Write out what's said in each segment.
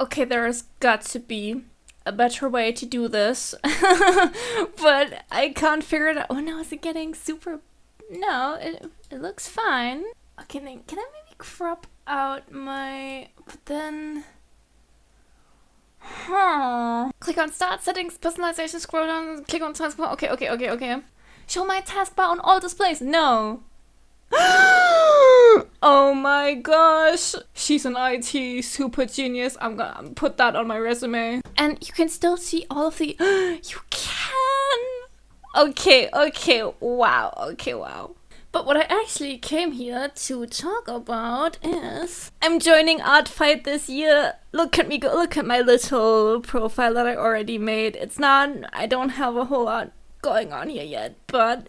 Okay, there's got to be a better way to do this. But I can't figure it out. Oh no, is it getting super... No, it looks fine. Okay, then can I maybe crop out my... But then... Click on Start Settings, Personalization, scroll down, click on Taskbar. Okay. Show my taskbar on all displays. No. Oh my gosh. She's an IT super genius. I'm gonna put that on my resume. And you can still see all of the... You can! Okay, wow. But what I actually came here to talk about is I'm joining Artfight this year. Look at me go. Look at my little profile that I already made. It's not... I don't have a whole lot going on here yet, but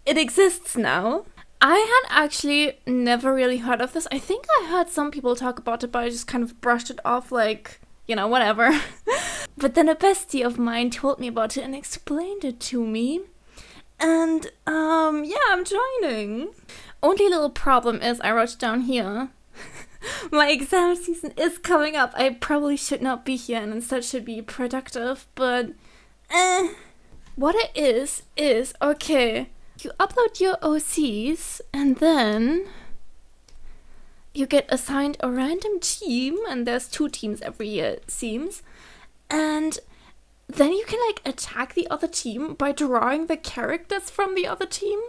it exists now. I had actually never really heard of this. I think I heard some people talk about it, but I just kind of brushed it off like, you know, whatever. But then a bestie of mine told me about it and explained it to me. And, yeah, I'm joining. Only little problem is I wrote down here. My exam season is coming up. I probably should not be here and instead should be productive, but, what it is, okay, you upload your OCs and then you get assigned a random team, and there's 2 teams every year, it seems, and then you can like attack the other team by drawing the characters from the other team.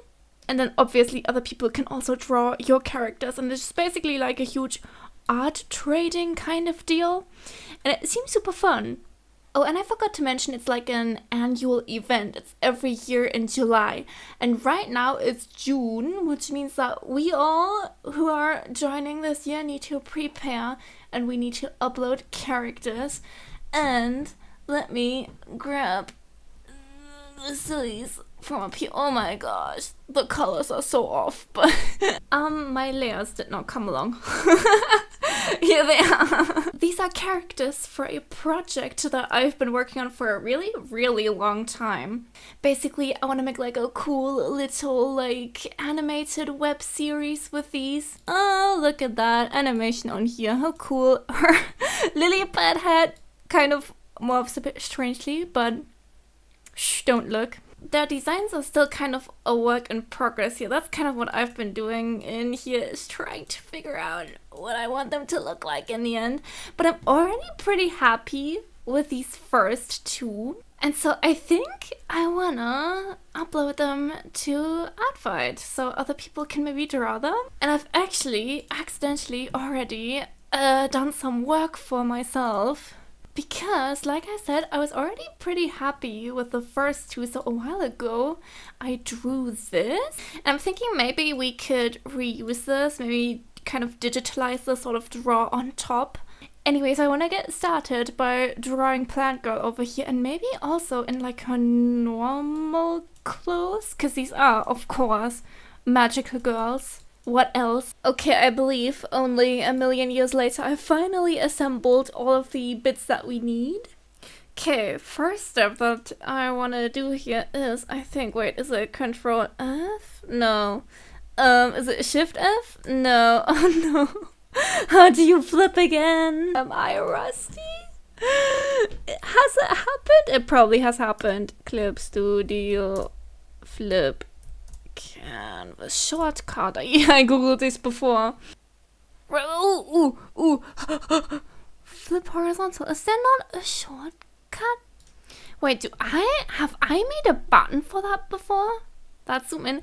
And then obviously other people can also draw your characters. And it's basically like a huge art trading kind of deal. And it seems super fun. Oh, and I forgot to mention it's like an annual event. It's every year in July. And right now it's June, which means that we all who are joining this year need to prepare. And we need to upload characters. And... let me grab the sleeves from up here. Oh my gosh, the colors are so off, but my layers did not come along. Here they are. These are characters for a project that I've been working on for a really, really long time. Basically, I want to make like a cool little like animated web series with these. Oh, look at that animation on here. How cool. Her lily pad head kind of morphs a bit strangely, but shh, don't look. Their designs are still kind of a work in progress here. That's kind of what I've been doing in here, is trying to figure out what I want them to look like in the end. But I'm already pretty happy with these first 2. And so I think I wanna upload them to Artfight so other people can maybe draw them. And I've actually accidentally already done some work for myself. Because, like I said, I was already pretty happy with the first 2, so a while ago I drew this. And I'm thinking maybe we could reuse this, maybe kind of digitalize this, sort of draw on top. Anyways, I want to get started by drawing Plant Girl over here, and maybe also in like her normal clothes, because these are, of course, magical girls. What else? Okay, I believe only a million years later I finally assembled all of the bits that we need. Okay, first step that I want to do here is, I think, wait, is it Control F? No. Is it Shift F? No. Oh no. How do you flip again? Am I rusty? Has it happened? It probably has happened. Clip Studio, flip. Canvas shortcut. Yeah, I googled this before. Ooh. Flip horizontal. Is there not a shortcut? Wait, have I made a button for that before? That's zoom in.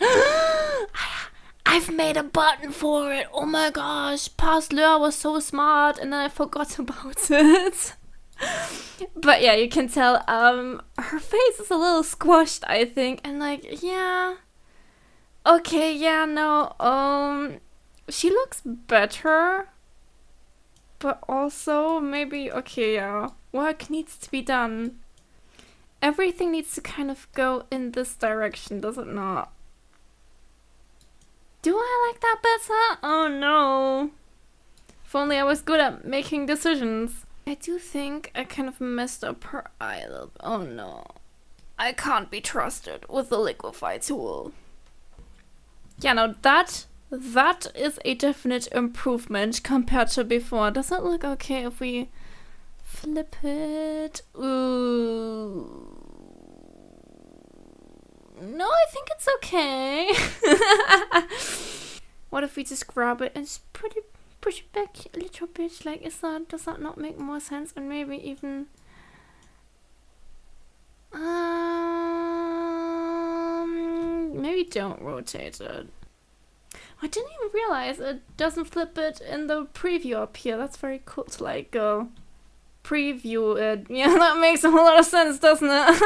I've made a button for it. Oh my gosh, past Lure was so smart, and then I forgot about it. But yeah, you can tell her face is a little squashed, I think, and like, yeah. Okay, yeah, no, she looks better, but also maybe, okay, yeah, work needs to be done. Everything needs to kind of go in this direction, does it not? Do I like that better? Oh no. If only I was good at making decisions. I do think I kind of messed up her eye a little bit. Oh no. I can't be trusted with the liquify tool. Yeah, no, that is a definite improvement compared to before. Does it look okay if we flip it. Ooh. No, I think it's okay. What if we just grab it and just push it back a little bit? Like, does that not make more sense? And maybe even maybe don't rotate it. I didn't even realize it doesn't flip it in the preview up here. That's very cool to like go preview it. Yeah, that makes a whole lot of sense, doesn't it?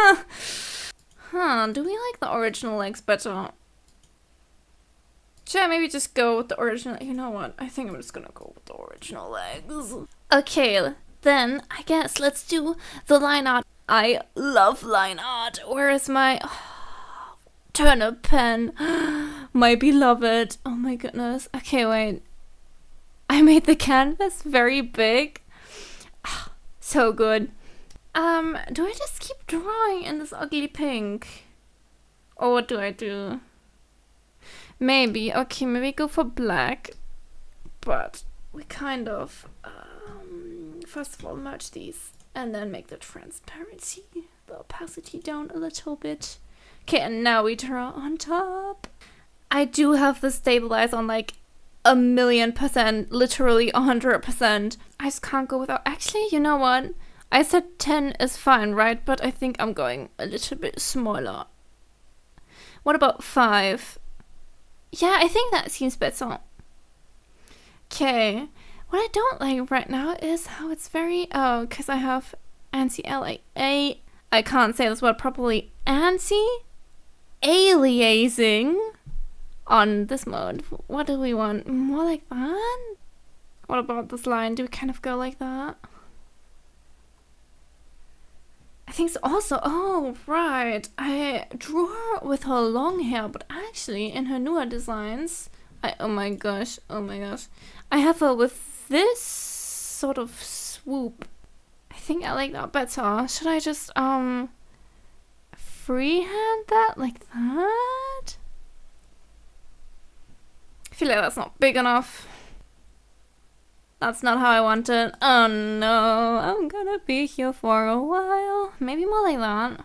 Huh, do we like the original legs better? Should I maybe just go with the original? You know what? I think I'm just gonna go with the original legs. Okay, then I guess let's do the line art. I love line art. Where is my turnip pen? My beloved. Oh my goodness. Okay, wait. I made the canvas very big. So good. Do I just keep drawing in this ugly pink? Or what do I do? Maybe. Okay, maybe go for black. But we kind of, first of all, merge these. And then make the transparency, the opacity down a little bit. Okay, and now we draw on top. I do have the stabilize on like 1,000,000%, literally 100%. I just can't go without. Actually, you know what? I said 10 is fine, right? But I think I'm going a little bit smaller. What about 5? Yeah, I think that seems better. Okay. What I don't like right now is how it's very... because I have anti-aliasing. I can't say this word properly. Anti-aliasing on this mode. What do we want? More like that? What about this line? Do we kind of go like that? I think so also. Oh, right. I drew her with her long hair, but actually in her newer designs... oh my gosh. I have her with this sort of swoop. I think I like that better. Should I just freehand that like that? I feel like that's not big enough. That's not how I want it. Oh no, I'm gonna be here for a while. Maybe more like that.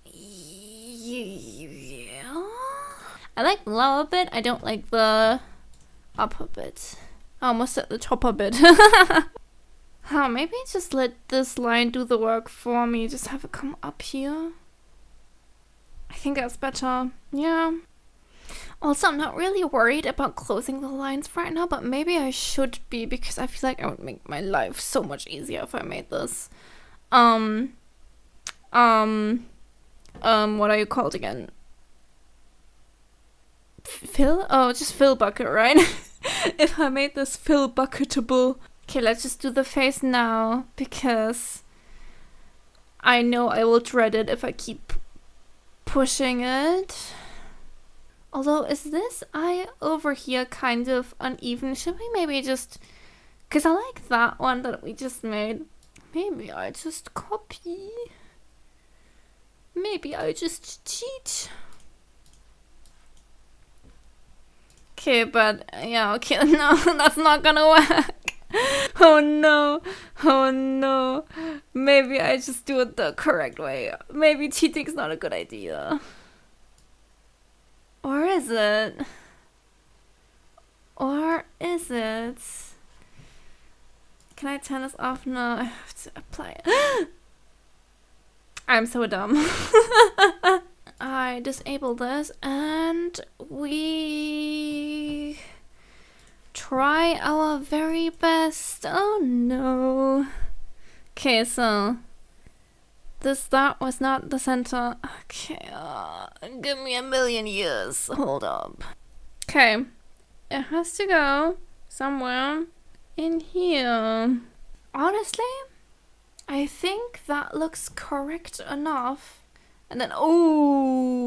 Yeah. I like the lower bit. I don't like the upper bit. I almost said the topper bit. Maybe just let this line do the work for me. Just have it come up here. I think that's better. Yeah. Also, I'm not really worried about closing the lines right now, but maybe I should be because I feel like I would make my life so much easier if I made this. What are you called again? Fill? Oh, just fill bucket, right? If I made this fill bucketable. Okay, let's just do the face now because I know I will dread it if I keep pushing it. Although, is this eye over here kind of uneven? Should we maybe just... Because I like that one that we just made. Maybe I just copy. Maybe I just cheat. Okay, but... Yeah, okay, no, that's not gonna work. Oh no. Maybe I just do it the correct way. Maybe cheating's not a good idea. Or is it? Can I turn this off? No, I have to apply it. I'm so dumb. I disable this and we try our very best. Oh no. Okay, so that was not the center. Okay, give me 1,000,000 years. Hold up. Okay, it has to go somewhere in here. Honestly, I think that looks correct enough. And then, oh,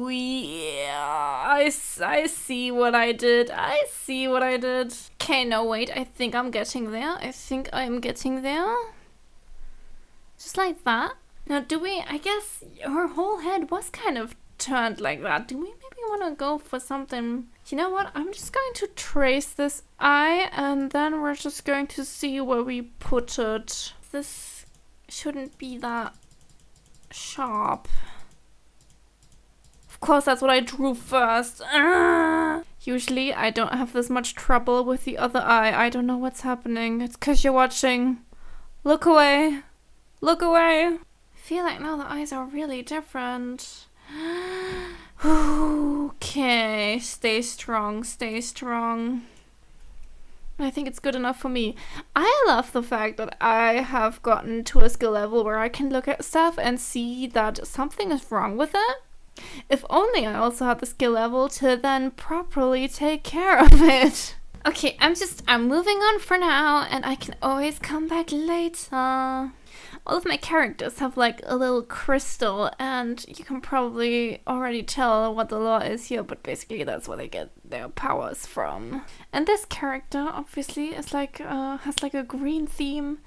yeah, I see what I did. Okay, no, wait, I think I'm getting there. Just like that. Now, I guess her whole head was kind of turned like that. Do we maybe want to go for something You know what? I'm just going to trace this eye and then we're just going to see where we put it. This shouldn't be that sharp. Of course, that's what I drew first. Usually, I don't have this much trouble with the other eye. I don't know what's happening. It's because you're watching. Look away. Look away. I feel like now the eyes are really different. Okay, stay strong, stay strong. I think it's good enough for me. I love the fact that I have gotten to a skill level where I can look at stuff and see that something is wrong with it. If only I also had the skill level to then properly take care of it. Okay, I'm moving on for now and I can always come back later. All of my characters have like a little crystal and you can probably already tell what the law is here, but basically that's where they get their powers from. And this character obviously is like has like a green theme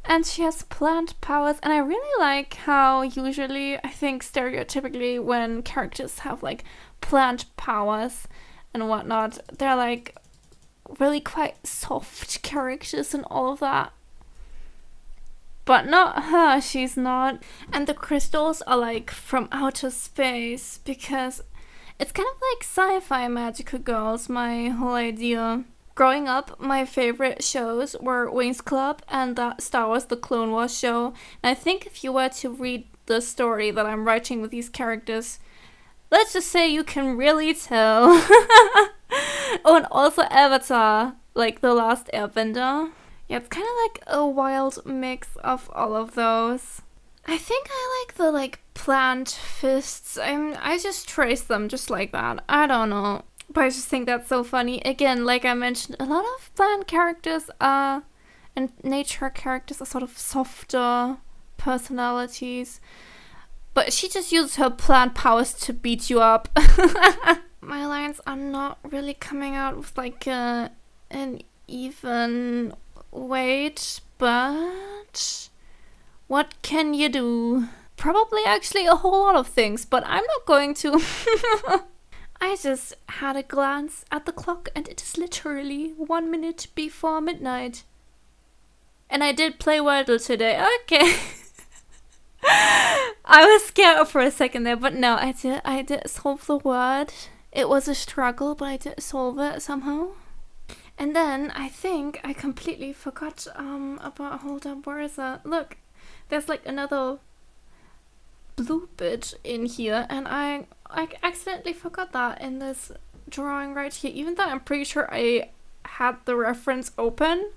and she has plant powers, and I really like how usually I think stereotypically when characters have like plant powers and whatnot, they're like really quite soft characters and all of that. But not her, she's not. And the crystals are like from outer space because it's kind of like sci-fi magical girls, my whole idea. Growing up, my favorite shows were Wings Club and the Star Wars The Clone Wars show. And I think if you were to read the story that I'm writing with these characters, let's just say you can really tell. Oh, and also Avatar, like The Last Airbender. Yeah, it's kind of like a wild mix of all of those. I think I like the like plant fists. I just trace them just like that. I don't know. But I just think that's so funny. Again, like I mentioned, a lot of plant characters are, and nature characters are sort of softer personalities. But she just uses her plant powers to beat you up. My lines are not really coming out with like an even weight, but what can you do? Probably actually a whole lot of things, but I'm not going to. I just had a glance at the clock and it is literally 1 minute before midnight. And I did play Wordle today. Okay. I was scared for a second there, but no, I did solve the word. It was a struggle, but I did solve it somehow. And then I think I completely forgot about, hold up, where is it? Look, there's like another blue bit in here, and I accidentally forgot that in this drawing right here, even though I'm pretty sure I had the reference open.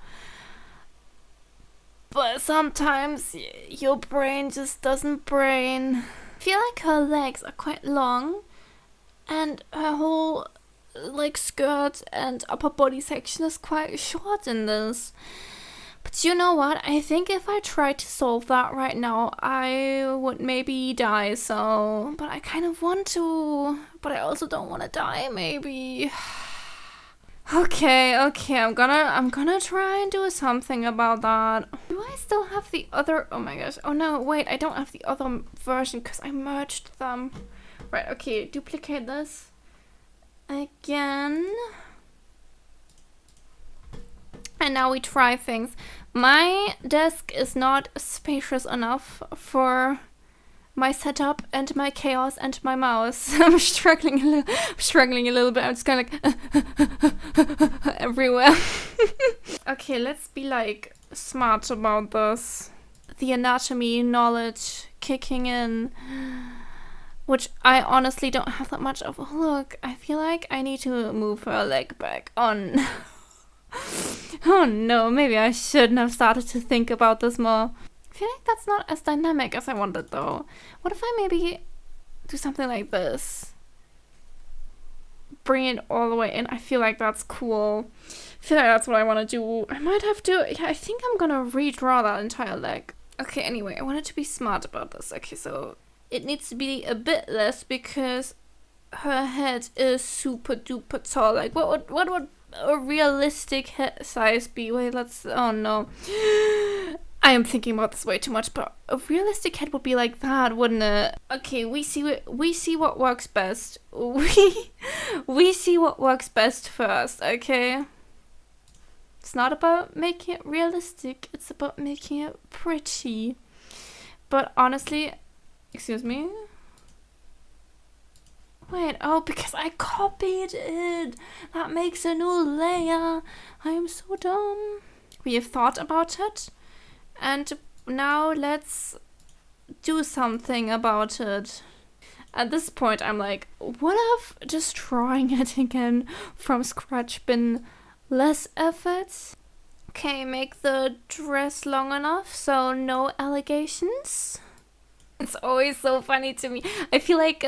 But sometimes your brain just doesn't brain. I feel like her legs are quite long, and her whole like skirt and upper body section is quite short in this. But you know what? I think if I tried to solve that right now, I would maybe die. So, but I kind of want to, but I also don't want to die. Maybe. Okay. I'm gonna try and do something about that. Do I still have the other? Oh my gosh. Oh no, wait. I don't have the other version because I merged them. Right. Okay. Duplicate this again. And now we try things. My desk is not spacious enough for my setup and my chaos and my mouse. I'm struggling a little bit. I'm just kind of like everywhere. Okay, let's be like smart about this. The anatomy knowledge kicking in, which I honestly don't have that much of. Look, I feel like I need to move her leg back on. Oh no, maybe I shouldn't have started to think about this more. I feel like that's not as dynamic as I wanted though. What if I maybe do something like this? Bring it all the way in. I feel like that's cool. I feel like that's what I want to do. I might have to, yeah, I think I'm gonna redraw that entire leg. Okay, anyway, I wanted to be smart about this. Okay, so it needs to be a bit less because her head is super duper tall. Like what would a realistic head size be? Wait, let's, oh no. I am thinking about this way too much, but a realistic head would be like that, wouldn't it? Okay, we see what works best. We see what works best first, okay? It's not about making it realistic, it's about making it pretty. But honestly, excuse me? Wait, oh, because I copied it. That makes a new layer. I am so dumb. We have thought about it. And now let's do something about it. At this point, I'm like, what if just drawing it again from scratch been less effort? Okay, make the dress long enough so no allegations. It's always so funny to me. I feel like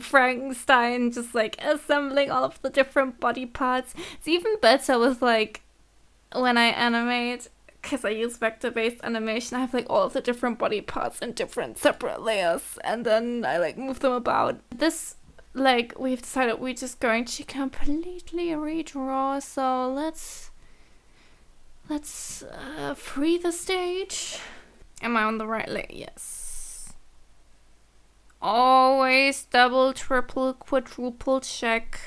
Frankenstein just like assembling all of the different body parts. It's even better with like when I animate, because I use vector-based animation. I have like all of the different body parts in different separate layers, and then I like move them about. This, like, we've decided we're just going to completely redraw. So let's free the stage. Am I on the right layer? Yes. Always double, triple, quadruple check.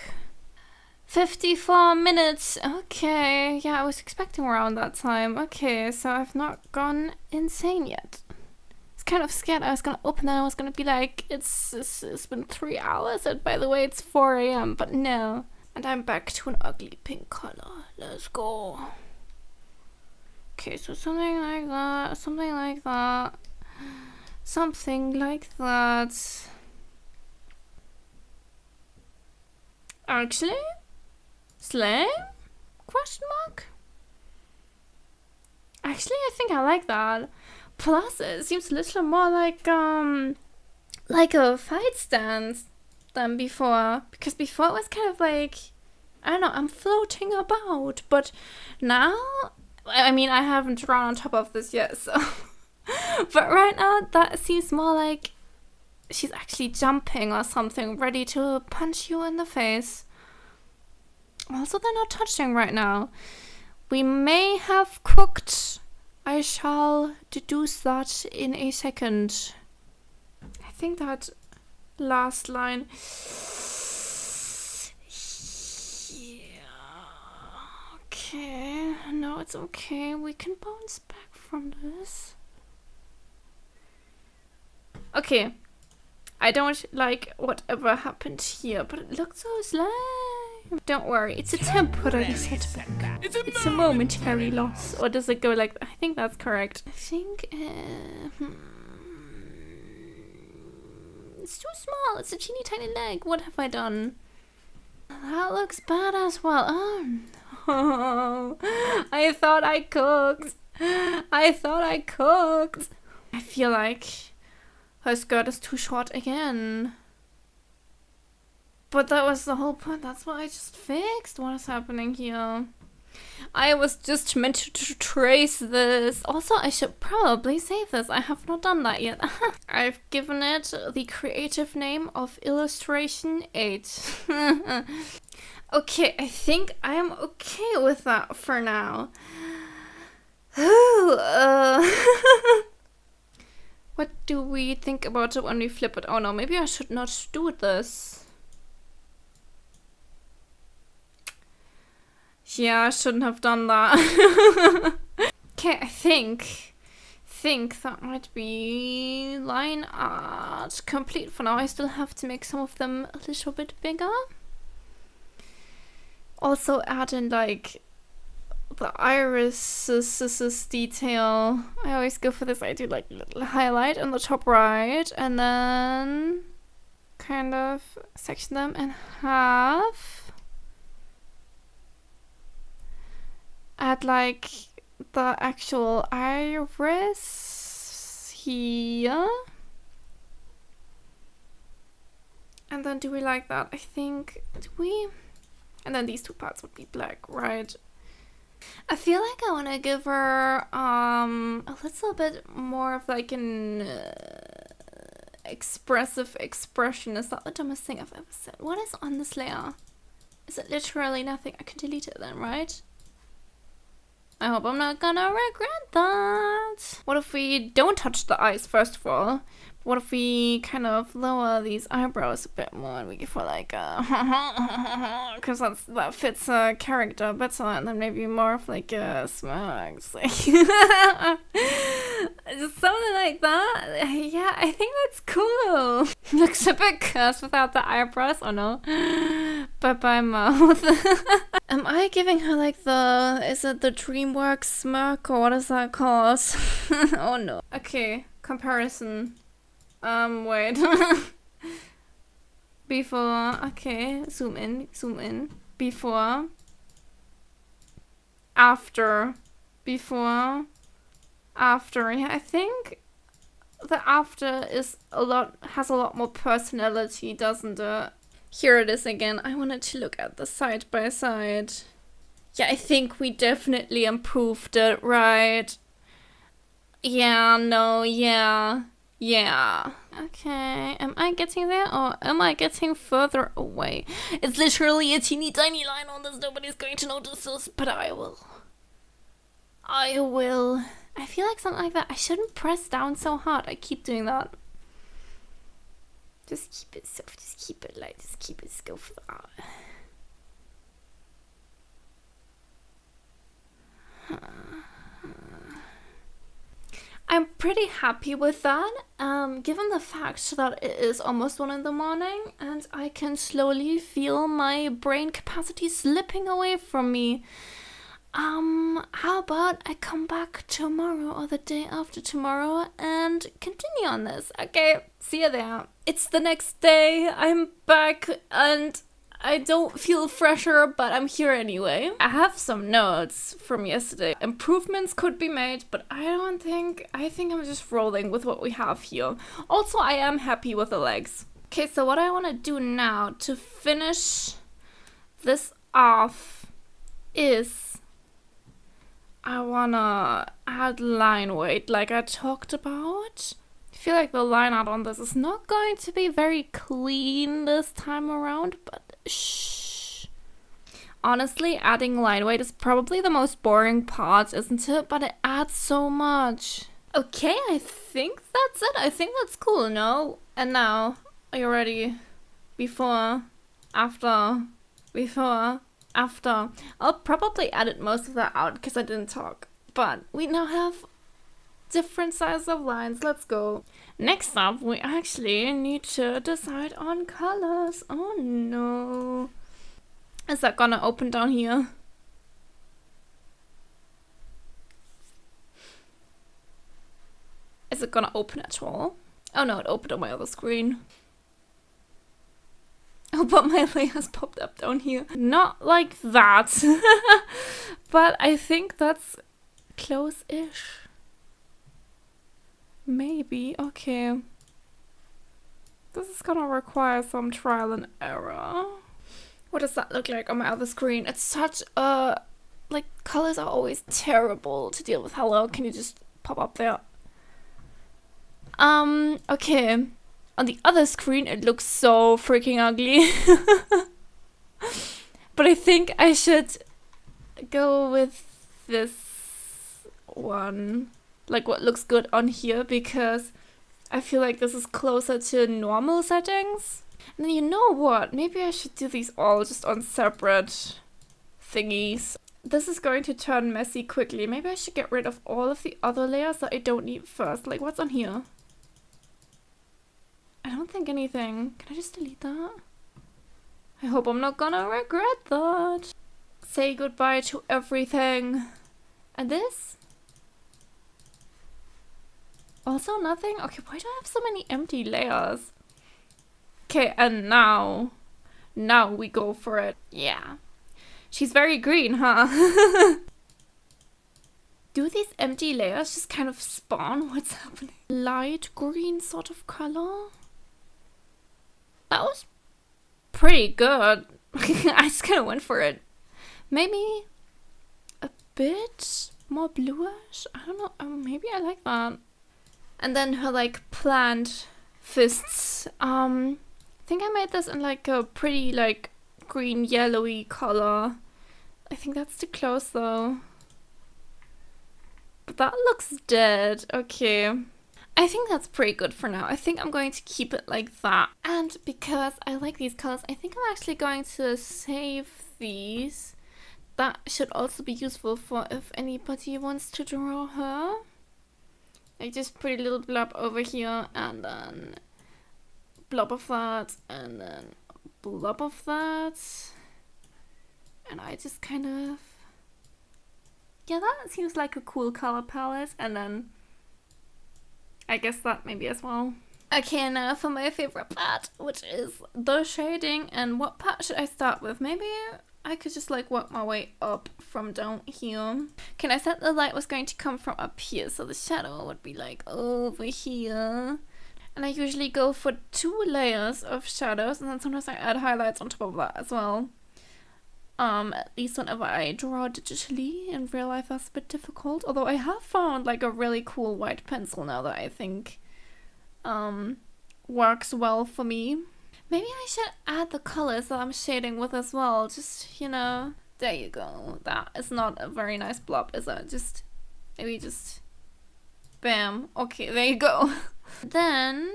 54 minutes. Okay. Yeah, I was expecting around that time. Okay, so I've not gone insane yet. I was kind of scared I was gonna open that and I was gonna be like, it's been 3 hours and by the way it's 4 a.m. But no. And I'm back to an ugly pink color. Let's go. Okay, so something like that, something like that, something like that. Actually? Slay? Question mark? Actually, I think I like that. Plus, it seems a little more like a fight stance than before. Because before it was kind of like, I don't know, I'm floating about. But now, I mean, I haven't drawn on top of this yet, so. But right now, that seems more like she's actually jumping or something, ready to punch you in the face. Also, they're not touching right now. We may have cooked. I shall deduce that in a second. I think that last line. Yeah. Okay. No, it's okay. We can bounce back from this. Okay. I don't like whatever happened here, but it looked so slime. Don't worry, it's a temporary setback. It's a momentary loss. Or does it go like... I think that's correct. I think... It's too small. It's a teeny tiny leg. What have I done? That looks bad as well. Oh, no. I thought I cooked. I feel like her skirt is too short again. But that was the whole point. That's what I just fixed. What is happening here? I was just meant to trace this. Also, I should probably save this. I have not done that yet. I've given it the creative name of Illustration 8. Okay, I think I am okay with that for now. What do we think about it when we flip it? Oh no, maybe I should not do this. Yeah, I shouldn't have done that. Okay, I think that might be line art complete for now. I still have to make some of them a little bit bigger. Also add in like the irises detail. I always go for this. I do like a little highlight on the top right and then kind of section them in half. Add like the actual iris here. And then do we like that? I think, do we? And then these two parts would be black, right? I feel like I want to give her a little bit more of like an expressive expression. Is that the dumbest thing I've ever said? What is on this layer? Is it literally nothing? I can delete it then, right? I hope I'm not gonna regret that. What if we don't touch the eyes first of all? What if we kind of lower these eyebrows a bit more and we give her like a because that fits a character better, and then maybe more of like a smirk, like just something like that. Yeah, I think that's cool. Looks a bit cursed without the eyebrows. Oh no. Bye bye mouth. Am I giving her like is it the DreamWorks smirk or what is that called? Oh no. Okay, comparison. Wait. Before, okay, zoom in. Before. After. Before. After. Yeah, I think the after has a lot more personality, doesn't it? Here it is again. I wanted to look at the side by side. Yeah, I think we definitely improved it, right? Yeah, no, yeah. Yeah. Okay, am I getting there or am I getting further away? It's literally a teeny tiny line on this. Nobody's going to notice this, but I will. I feel like something like that. I shouldn't press down so hard. I keep doing that. Just keep it soft. Just keep it light. Just keep it skillful. I'm pretty happy with that, given the fact that it is almost 1 in the morning and I can slowly feel my brain capacity slipping away from me. How about I come back tomorrow or the day after tomorrow and continue on this? Okay, see you there. It's the next day, I'm back and I don't feel fresher, but I'm here anyway. I have some notes from yesterday. Improvements could be made, but I think I'm just rolling with what we have here. Also, I am happy with the legs. Okay, so what I want to do now to finish this off is I want to add line weight like I talked about. I feel like the line art on this is not going to be very clean this time around, but shh. Honestly, adding line weight is probably the most boring part, isn't it? But it adds so much. Okay, I think that's it. I think that's cool, no? And now, are you ready? Before, after, before, after. I'll probably edit most of that out because I didn't talk. But we now have different sizes of lines. Let's go. Next up, we actually need to decide on colors. Oh no. Is that gonna open down here? Is it gonna open at all? Oh no, it opened on my other screen. Oh, but my layers popped up down here. Not like that. But I think that's close-ish. Maybe. Okay. This is gonna require some trial and error. What does that look like on my other screen? It's such a... like, colors are always terrible to deal with. Hello, can you just pop up there? Okay. On the other screen, it looks so freaking ugly. But I think I should go with this one. Like what looks good on here, because I feel like this is closer to normal settings. And then you know what? Maybe I should do these all just on separate thingies. This is going to turn messy quickly. Maybe I should get rid of all of the other layers that I don't need first. Like what's on here? I don't think anything. Can I just delete that? I hope I'm not gonna regret that. Say goodbye to everything. And this? Also nothing? Okay, why do I have so many empty layers? Okay, and now we go for it. Yeah. She's very green, huh? Do these empty layers just kind of spawn what's happening? Light green sort of color? That was pretty good. I just kind of went for it. Maybe a bit more bluish? I don't know. Maybe I like that. And then her like plant fists. I think I made this in like a pretty like green yellowy color. I think that's too close though. But that looks dead. Okay. I think that's pretty good for now. I think I'm going to keep it like that. And because I like these colors, I think I'm actually going to save these. That should also be useful for if anybody wants to draw her. Like just pretty little blob over here, and then blob of that, and then blob of that. And I just kind of... Yeah, that seems like a cool color palette. And then I guess that maybe as well. Okay, now for my favorite part, which is the shading. And what part should I start with? Maybe I could just like work my way up from down here. Can I said the light was going to come from up here, so the shadow would be like over here. And I usually go for 2 layers of shadows, and then sometimes I add highlights on top of that as well. At least whenever I draw digitally. In real life that's a bit difficult, although I have found like a really cool white pencil now that I think works well for me. Maybe I should add the colors that I'm shading with as well, just, you know, there you go. That is not a very nice blob, is it? Just, maybe just, bam. Okay, there you go. Then,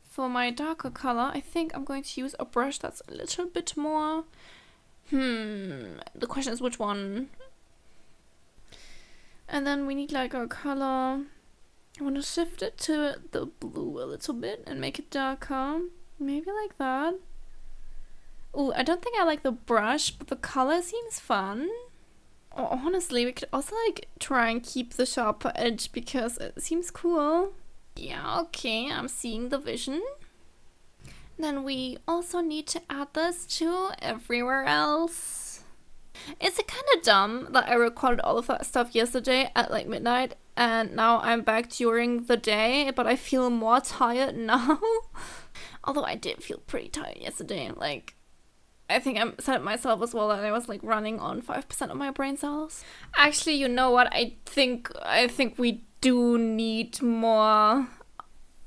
for my darker color, I think I'm going to use a brush that's a little bit more... the question is which one. And then we need like our color. I want to shift it to the blue a little bit and make it darker. Maybe like that. Ooh, I don't think I like the brush, but the color seems fun. Or honestly, we could also like try and keep the sharper edge because it seems cool. Yeah, okay, I'm seeing the vision. Then we also need to add this to everywhere else. Is it kind of dumb that I recorded all of that stuff yesterday at like midnight and now I'm back during the day, but I feel more tired now? Although I did feel pretty tired yesterday. Like, I think I said it myself as well that I was like running on 5% of my brain cells. Actually, you know what? I think we do need more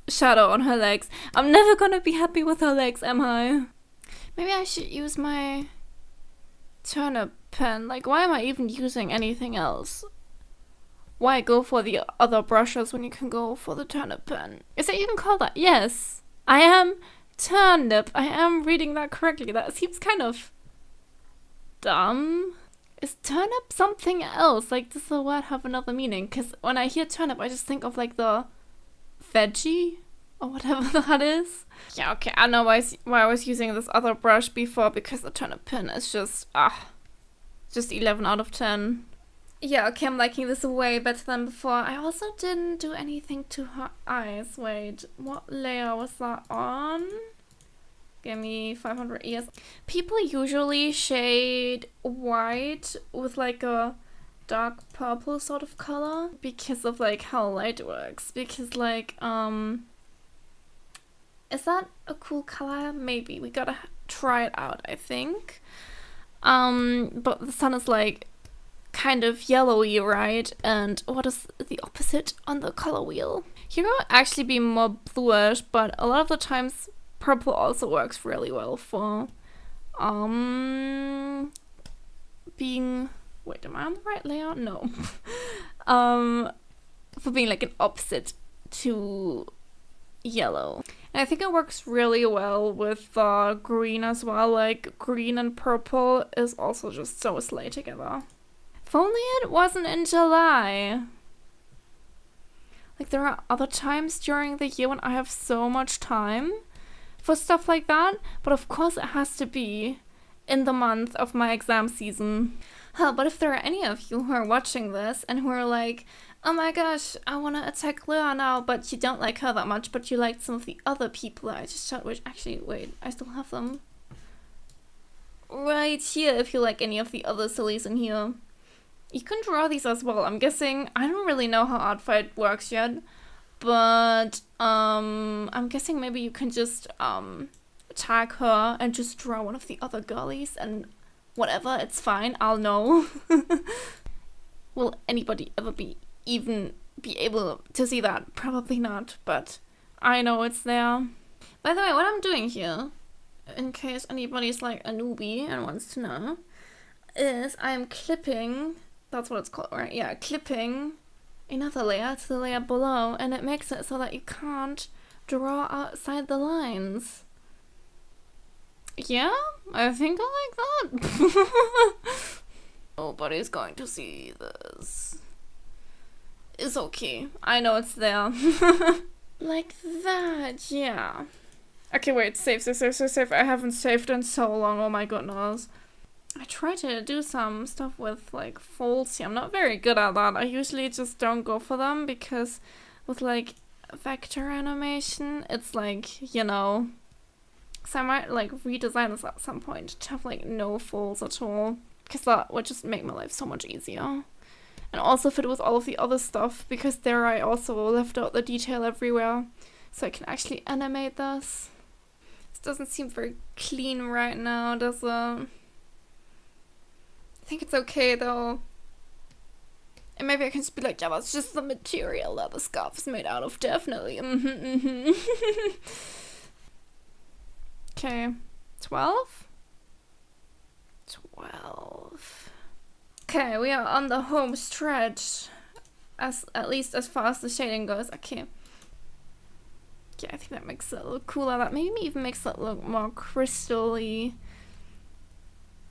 shadow on her legs. I'm never gonna be happy with her legs, am I? Maybe I should use my turnip pen. Like, why am I even using anything else? Why go for the other brushes when you can go for the turnip pen? Is it even called that? Yes. I am turnip. I am reading that correctly. That seems kind of dumb. Is turnip something else? Like, does the word have another meaning? Because when I hear turnip, I just think of like the veggie or whatever that is. Yeah, okay, I know why I was using this other brush before, because the turnip pen is just 11 out of 10. Yeah, okay, I'm liking this way better than before. I also didn't do anything to her eyes. Wait, what layer was that on? Give me 500 years. People usually shade white with like a dark purple sort of color because of like how light works. Because like, is that a cool color? Maybe. We gotta try it out, I think. But the sun is like kind of yellowy, right? And what is the opposite on the color wheel? Here will actually be more bluish, but a lot of the times purple also works really well for being... Wait, am I on the right layout? No. For being like an opposite to yellow. And I think it works really well with green as well. Like, green and purple is also just so slay together. If only it wasn't in July. Like, there are other times during the year when I have so much time for stuff like that, but of course it has to be in the month of my exam season. But if there are any of you who are watching this and who are like, oh my gosh, I want to attack Lea now, but you don't like her that much, but you liked some of the other people that I just shot, which actually, wait, I still have them right here. If you like any of the other sillies in here, you can draw these as well. I'm guessing, I don't really know how Artfight works yet, but I'm guessing maybe you can just tag her and just draw one of the other girlies and whatever, it's fine, I'll know. Will anybody ever be able to see that? Probably not, but I know it's there. By the way, what I'm doing here, in case anybody's like a newbie and wants to know, is I'm clipping, that's what it's called, right? Yeah, clipping another layer to the layer below, and it makes it so that you can't draw outside the lines. Yeah, I think I like that. Nobody's going to see this. It's okay. I know it's there. Like that, yeah. Okay, wait, save. I haven't saved in so long, oh my goodness. I try to do some stuff with like folds here. I'm not very good at that. I usually just don't go for them because with like vector animation, it's like, you know. So I might like redesign this at some point to have like no folds at all, because that would just make my life so much easier. And also fit with all of the other stuff, because there I also left out the detail everywhere, so I can actually animate this. This doesn't seem very clean right now, does it? I think it's okay though. And maybe I can just be like, yeah, that's just the material that the scarf is made out of, definitely. Okay, 12? 12. Okay, we are on the home stretch, at least as far as the shading goes. Okay. Yeah, I think that makes it look cooler. That maybe even makes it look more crystally,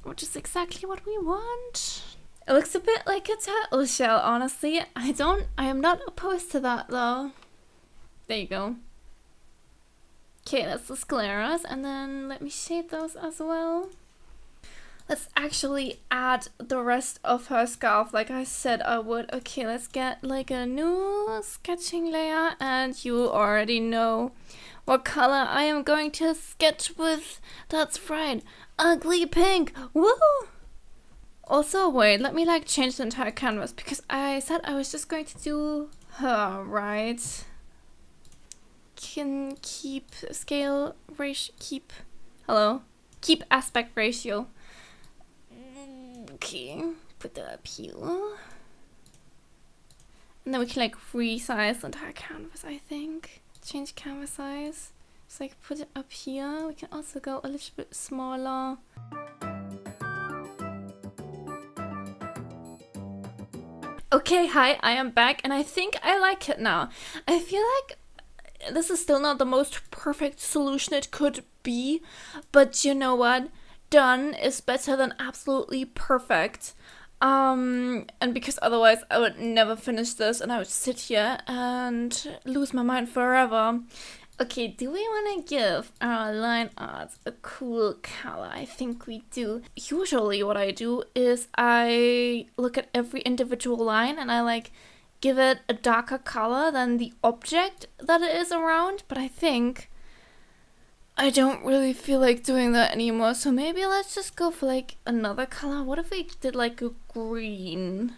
which is exactly what we want. It looks a bit like a turtle shell, honestly. I am not opposed to that though. There you go. Okay, that's the scleras, and then let me shade those as well. Let's actually add the rest of her scarf like I said I would. Okay, let's get like a new sketching layer, and you already know what color I am going to sketch with. That's right, ugly pink. Woo! Also, wait, let me like change the entire canvas, because I said I was just going to do her, right? Can keep scale ratio, keep aspect ratio. Okay, put that up here. And then we can like resize the entire canvas, I think. Change canvas size. Just like put it up here. We can also go a little bit smaller. Okay, hi, I am back, and I think I like it now. I feel like this is still not the most perfect solution it could be, but you know what? Done is better than absolutely perfect. And because otherwise I would never finish this and I would sit here and lose my mind forever. Okay, do we want to give our line art a cool color? I think we do. Usually what I do is I look at every individual line and I like give it a darker color than the object that it is around, but I think I don't really feel like doing that anymore, so maybe let's just go for like another color. What if we did like a green?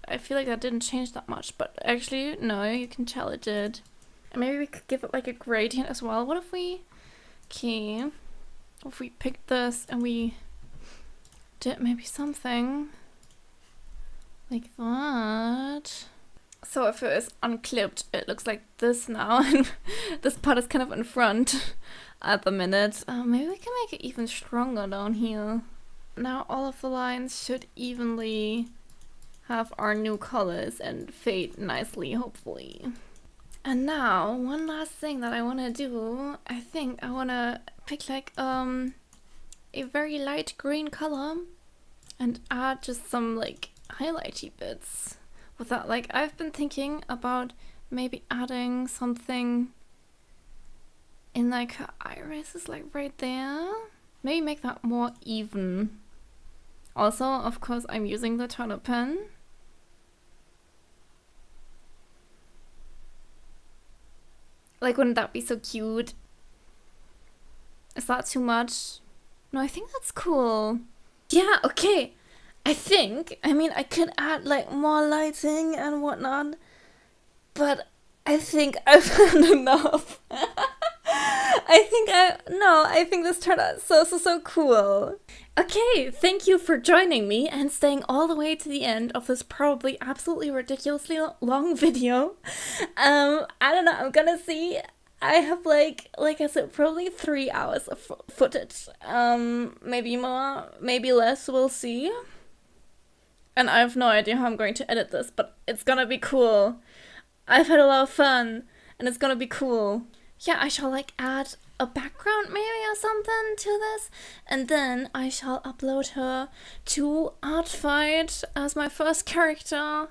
I feel like that didn't change that much, but actually, no, you can tell it did. And maybe we could give it like a gradient as well. What if we picked this and we did maybe something like that? So if it is unclipped, it looks like this now, and this part is kind of in front at the minute. Maybe we can make it even stronger down here. Now all of the lines should evenly have our new colors and fade nicely, hopefully. And now, one last thing that I want to do, I think I want to pick like a very light green color and add just some like highlighty bits with that. Like, I've been thinking about maybe adding something in like her irises, like right there. Maybe make that more even. Also, of course, I'm using the toner pen. Like, wouldn't that be so cute? Is that too much? No, I think that's cool. Yeah, okay. I mean, I could add like more lighting and whatnot, but I think I've had enough. I think this turned out so cool. Okay, thank you for joining me and staying all the way to the end of this probably absolutely ridiculously long video. I don't know, I'm gonna see. I have like I said, probably 3 hours of footage. Maybe more, maybe less, we'll see. And I have no idea how I'm going to edit this, but it's gonna be cool. I've had a lot of fun, and it's gonna be cool. Yeah, I shall like add a background maybe or something to this, and then I shall upload her to Artfight as my first character.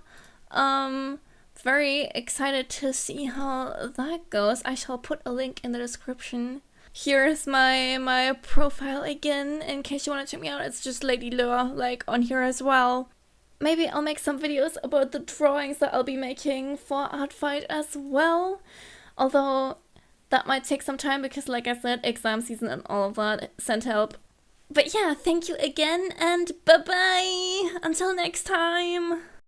Very excited to see how that goes. I shall put a link in the description. Here's my profile again, in case you want to check me out. It's just Lady Lure, like, on here as well. Maybe I'll make some videos about the drawings that I'll be making for Artfight as well. Although that might take some time because, like I said, exam season and all of that, send help. But yeah, thank you again and bye-bye! Until next time!